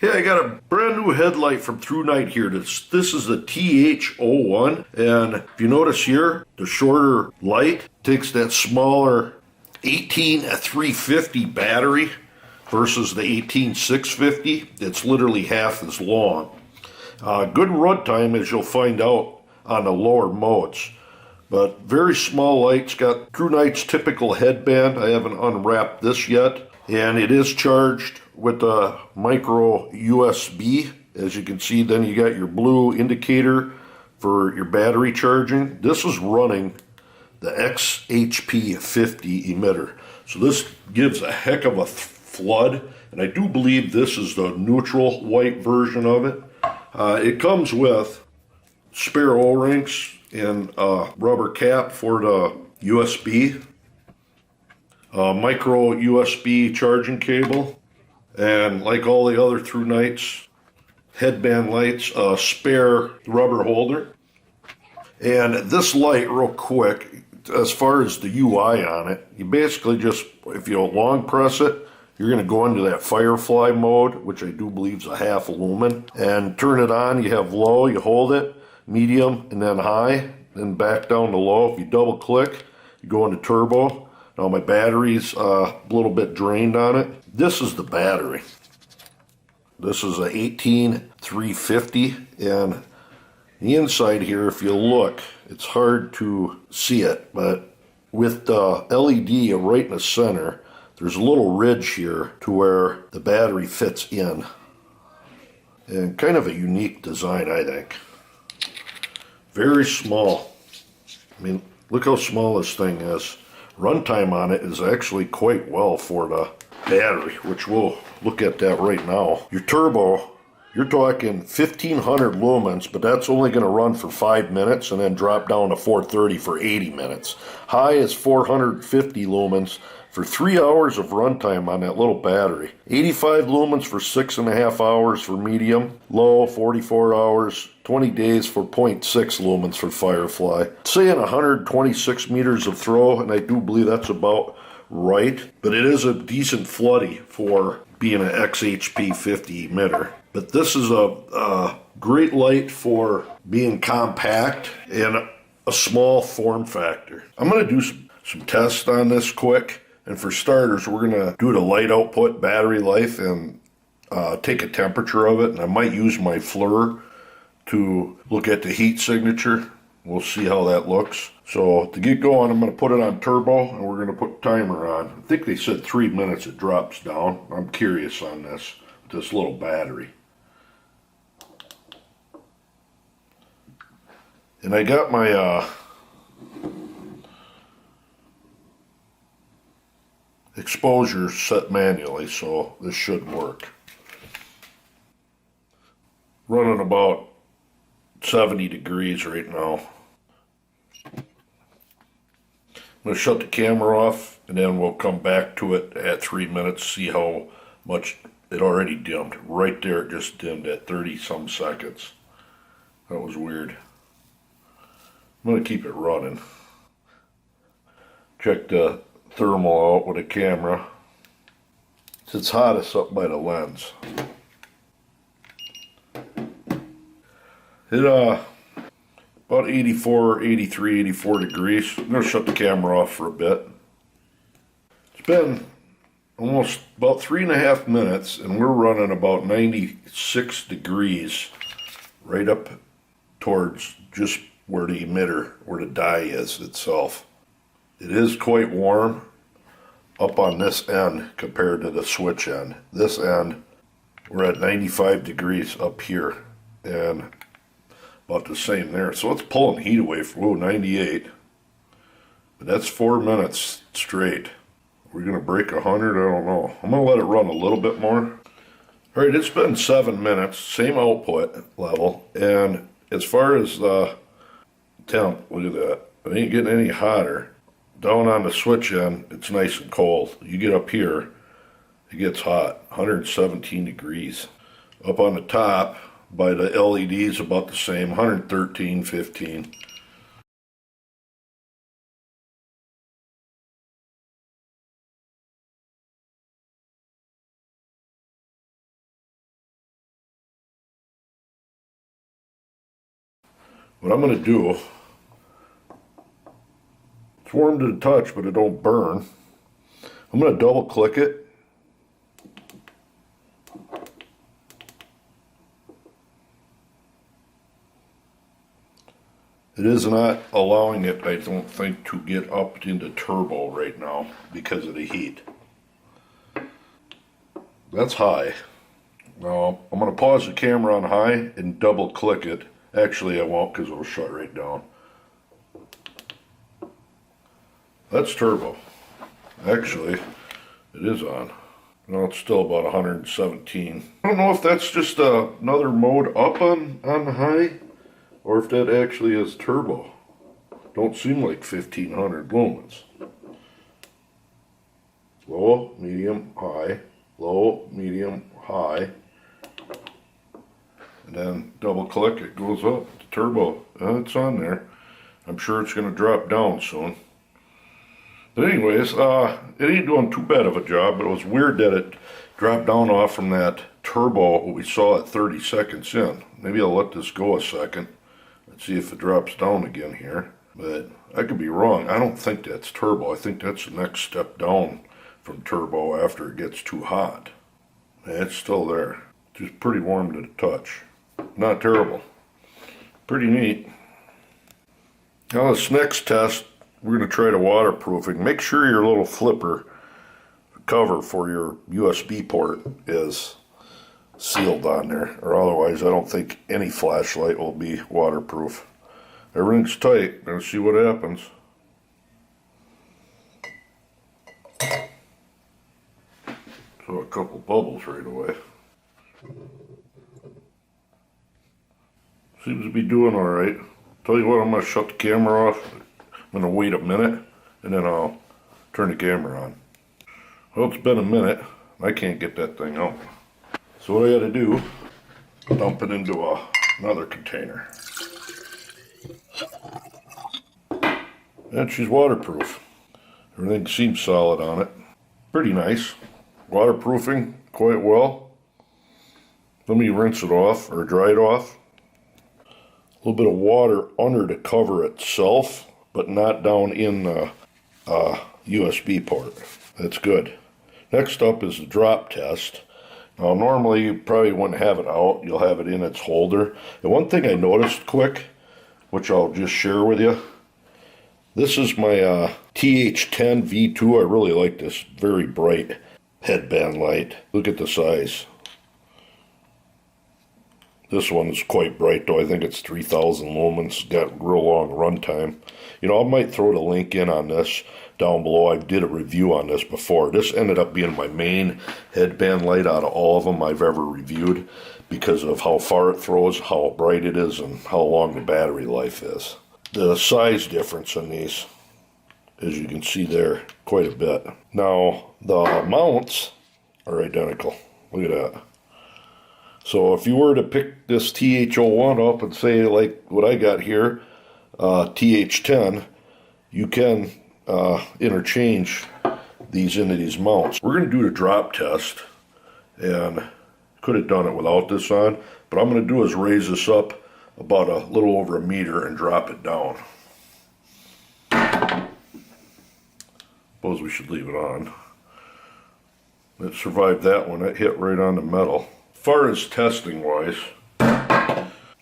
Hey, I got a brand new headlight from Thrunite here. This is the TH01, and if you notice here, the shorter light takes that smaller 18350 battery versus the 18650. It's literally half as long. Good runtime, as you'll find out on the lower modes. But very small lights, got Thrunite's typical headband. I haven't unwrapped this yet. And it is charged with a micro USB. As you can see, then you got your blue indicator for your battery charging. This is running the XHP50 emitter. So this gives a heck of a flood. And I do believe this is the neutral white version of it. It comes with spare O-rings and a rubber cap for the USB. Micro USB charging cable, and like all the other Thrunites headband lights, a spare rubber holder. And this light, real quick, as far as the UI on it, you basically just, if you long press it, you're going to go into that firefly mode, which I do believe is a half lumen, and turn it on. You have low, you hold it, medium, and then high, then back down to low. If you double click, you go into turbo. Now my battery's a little bit drained on it. This is the battery. This is a 18350, and the inside here, if you look, it's hard to see it, but with the LED right in the center, there's a little ridge here to where the battery fits in. And kind of a unique design, I think. Very small. I mean, look how small this thing is. Runtime on it is actually quite well for the battery, which we'll look at that right now. Your turbo, you're talking 1500 lumens, but that's only going to run for 5 minutes and then drop down to 430 for 80 minutes. High is 450 lumens for 3 hours of runtime on that little battery. 85 lumens for 6.5 hours for medium. Low, 44 hours. 20 days for 0.6 lumens for Firefly. It's saying 126 meters of throw, and I do believe that's about right. But it is a decent floody for being an XHP50 emitter. But this is a great light for being compact and a small form factor. I'm going to do some tests on this quick. And for starters, we're going to do the light output, battery life, and take a temperature of it. And I might use my FLIR to look at the heat signature. We'll see how that looks. So to get going, I'm going to put it on turbo, and we're going to put timer on. I think they said 3 minutes it drops down. I'm curious on this little battery. And I got my exposure set manually, so this should work. Running about 70 degrees right now. I'm going to shut the camera off, and then we'll come back to it at 3 minutes, see how much it already dimmed. Right there, it just dimmed at 30 some seconds. That was weird. I'm going to keep it running. Check the thermal out with a camera. It's hottest up by the lens. It about 84, 83, 84 degrees. I'm going to shut the camera off for a bit. It's been almost about 3.5 minutes, and we're running about 96 degrees right up towards just where the emitter, where the die is itself. It is quite warm up on this end compared to the switch end. This end, we're at 95 degrees up here, and about the same there. So it's pulling heat away from 98. But that's 4 minutes straight. We're going to break 100? I don't know. I'm going to let it run a little bit more. All right, it's been 7 minutes, same output level. And as far as the temp, look at that. It ain't getting any hotter. Down on the switch end, it's nice and cold. You get up here, it gets hot, 117 degrees. Up on the top, by the LEDs, about the same, 113, 15. What I'm going to do, it's warm to the touch, but it don't burn. I'm going to double click it. It is not allowing it, I don't think, to get up into turbo right now because of the heat. That's high. Now, I'm going to pause the camera on high and double click it. Actually, I won't because it'll shut right down. That's turbo. Actually, it is on. No, it's still about 117. I don't know if that's just another mode up on high, or if that actually is turbo. Don't seem like 1500 lumens. Low, medium, high. Low, medium, high. And then double click, it goes up to turbo. It's on there. I'm sure it's going to drop down soon. But anyways, it ain't doing too bad of a job, but it was weird that it dropped down off from that turbo we saw at 30 seconds in. Maybe I'll let this go a second and see if it drops down again here. But I could be wrong. I don't think that's turbo. I think that's the next step down from turbo after it gets too hot. And it's still there. Just pretty warm to the touch. Not terrible. Pretty neat. Now this next test, we're going to try the waterproofing. Make sure your little flipper cover for your USB port is sealed on there, or otherwise I don't think any flashlight will be waterproof. Everything's tight. Let's see what happens. So a couple bubbles right away. Seems to be doing all right. Tell you what, I'm going to shut the camera off. I'm going to wait a minute, and then I'll turn the camera on. Well, it's been a minute. I can't get that thing out. So what I got to do, dump it into another container. And she's waterproof. Everything seems solid on it. Pretty nice. Waterproofing quite well. Let me rinse it off, or dry it off. A little bit of water under the cover itself, but not down in the USB port. That's good. Next up is the drop test. Now normally you probably wouldn't have it out, you'll have it in its holder. And one thing I noticed quick, which I'll just share with you, this is my TH10 V2. I really like this very bright headband light. Look at the size. This one's quite bright though. I think it's 3000 lumens. Got real long runtime. You know, I might throw the link in on this down below. I did a review on this before. This ended up being my main headband light out of all of them I've ever reviewed because of how far it throws, how bright it is, and how long the battery life is. The size difference in these, as you can see there, quite a bit. Now, the mounts are identical. Look at that. So if you were to pick this TH01 up and say like what I got here, TH10, you can interchange these into these mounts. We're going to do the drop test, and could have done it without this on, but I'm going to do is raise this up about a little over a meter and drop it down. Suppose we should leave it on. It survived that one. It hit right on the metal. As far as testing wise,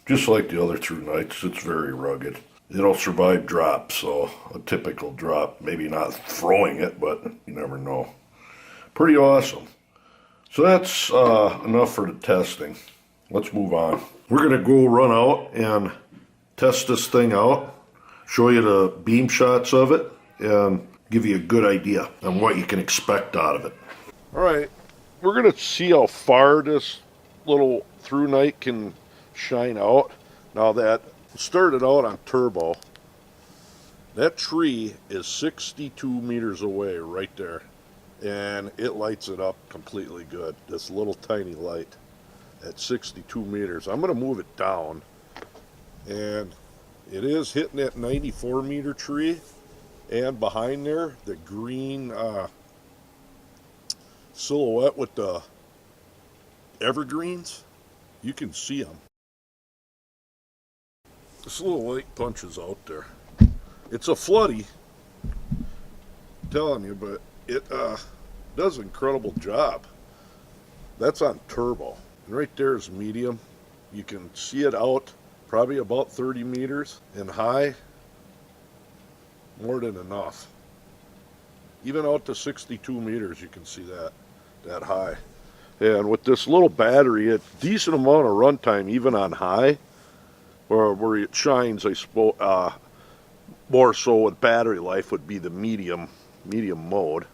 just like the other Thrunites, it's very rugged. It'll survive drops, so a typical drop, maybe not throwing it, but you never know. Pretty awesome. So that's enough for the testing. Let's move on. We're going to go run out and test this thing out, show you the beam shots of it, and give you a good idea on what you can expect out of it. All right, we're going to see how far this little Thrunite can shine out. Now that started out on turbo, that tree is 62 meters away right there, and it lights it up completely good. This little tiny light at 62 meters. I'm going to move it down, and it is hitting that 94 meter tree, and behind there the green silhouette with the evergreens, you can see them. This little light punches out there. It's a floody, I'm telling you, but it does an incredible job. That's on turbo. And right there is medium. You can see it out probably about 30 meters, and high, more than enough. Even out to 62 meters you can see that high. And with this little battery, a decent amount of runtime even on high, where it shines, I suppose, more so with battery life would be the medium mode,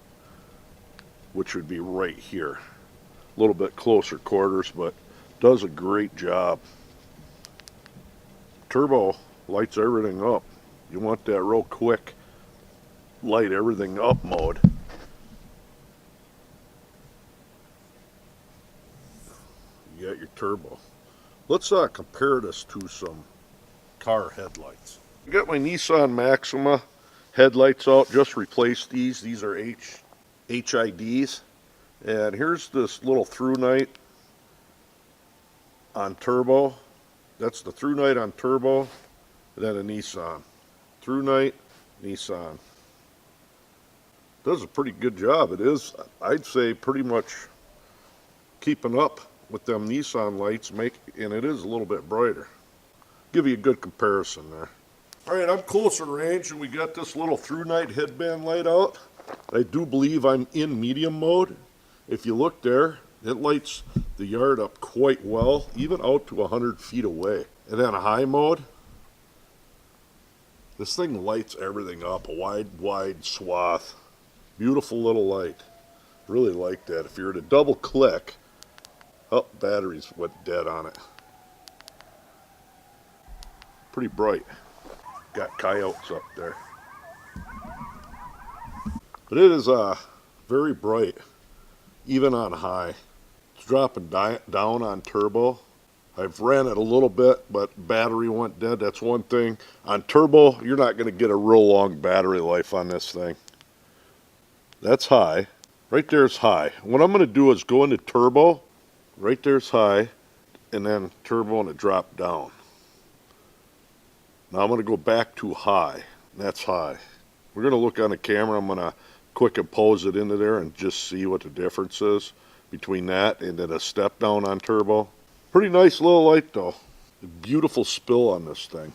which would be right here. A little bit closer quarters, but does a great job. Turbo lights everything up. You want that real quick, light everything up mode. You got your turbo. Let's compare this to some car headlights. I got my Nissan Maxima headlights out, just replaced these. These are HIDs. And here's this little Thrunite on turbo. That's the Thrunite on turbo, and then a Nissan. Thrunite, Nissan. Does a pretty good job. It is, I'd say, pretty much keeping up with them Nissan lights, and it is a little bit brighter. Give you a good comparison there. Alright, I'm closer range, and we got this little Thrunite headband light out. I do believe I'm in medium mode. If you look there, it lights the yard up quite well, even out to 100 feet away. And then high mode, this thing lights everything up, a wide swath. Beautiful little light. Really like that. If you were to double click, oh, batteries went dead on it. Pretty bright. Got coyotes up there. But it is very bright, even on high. It's dropping down on turbo. I've ran it a little bit, but battery went dead. That's one thing. On turbo, you're not going to get a real long battery life on this thing. That's high. Right there's high. What I'm going to do is go into turbo. Right there's high, and then turbo, and it dropped down. Now I'm going to go back to high. That's high. We're going to look on the camera. I'm going to quick impose it into there and just see what the difference is between that and then a step down on turbo. Pretty nice little light though. A beautiful spill on this thing.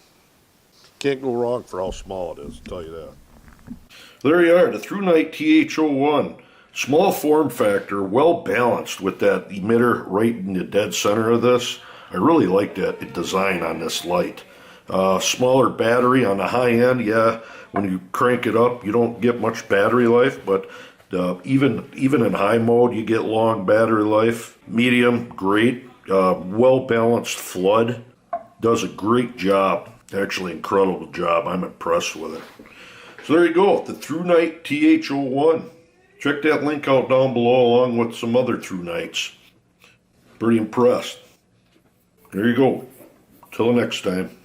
Can't go wrong for how small it is, I'll tell you that. There you are, the Thrunite TH01. Small form factor, well balanced with that emitter right in the dead center of this. I really like that design on this light. Smaller battery on the high end, yeah, when you crank it up you don't get much battery life, but even in high mode you get long battery life. Medium, great. Well balanced flood. Does a great job. Actually incredible job. I'm impressed with it. So there you go, the Thrunite TH01. Check that link out down below along with some other Thrunites. Pretty impressed. There you go. Till the next time.